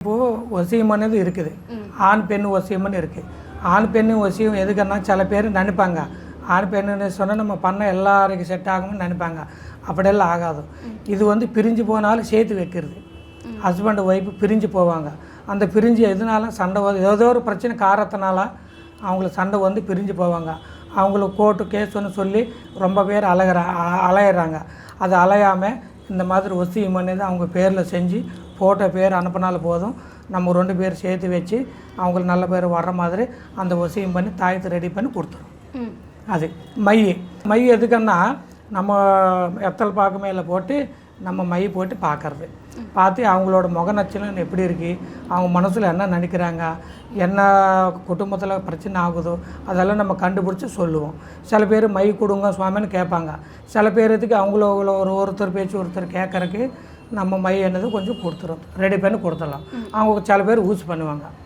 இப்போது வசியமானது இருக்குது. ஆண் பெண் வசியம்னு இருக்குது. ஆண் பெண்ணு வசியம் எதுக்குன்னா சில பேர் நினைப்பாங்க, ஆண் பெண்ணுன்னு சொன்னால் நம்ம பண்ண எல்லாருக்கும் செட் ஆகும்னு நினைப்பாங்க. அப்படியெல்லாம் ஆகாது. இது பிரிஞ்சு போனாலும் சேர்த்து வைக்கிறது. ஹஸ்பண்ட் ஒய்ஃபு பிரிஞ்சு போவாங்க. அந்த பிரிஞ்சு எதனால சண்டை ஏதோ ஒரு பிரச்சனை காரணத்தினால அவங்களுக்கு சண்டை பிரிஞ்சு போவாங்க. அவங்களுக்கு கோர்ட்டு கேஸுன்னு சொல்லி ரொம்ப பேர் அலையிறாங்க. அது அலையாமல் இந்த மாதிரி வசியம் பண்ணி அவங்க பேரில் செஞ்சு ஃபோட்டோ பேர் அனுப்பினாலும் போதும். நம்ம 2 பேர் சேர்த்து வச்சு அவங்களுக்கு நல்ல பேர் வர்ற மாதிரி அந்த வசியம் பண்ணி தாயத்தை ரெடி பண்ணி கொடுத்துரும். அது மை எதுக்குன்னா நம்ம எத்தல் பாக்கு மேலே போட்டு நம்ம மை போட்டு பார்க்கறது. பார்த்து அவங்களோட முக நச்சலம் எப்படி இருக்குது, அவங்க மனசில் என்ன நினைக்கிறாங்க, என்ன குடும்பத்தில் பிரச்சனை ஆகுதோ அதெல்லாம் நம்ம கண்டுபிடிச்சி சொல்லுவோம். சில பேர் மை கொடுங்க சுவாமின்னு கேட்பாங்க. சில பேருக்கு அவங்கள ஒருத்தர் பேச்சு ஒருத்தர் கேட்குறக்கு நம்ம மை என்னது கொஞ்சம் கொடுத்துரும், ரெடி பண்ணி கொடுத்துடலாம். அவங்க சில பேர் யூஸ் பண்ணுவாங்க.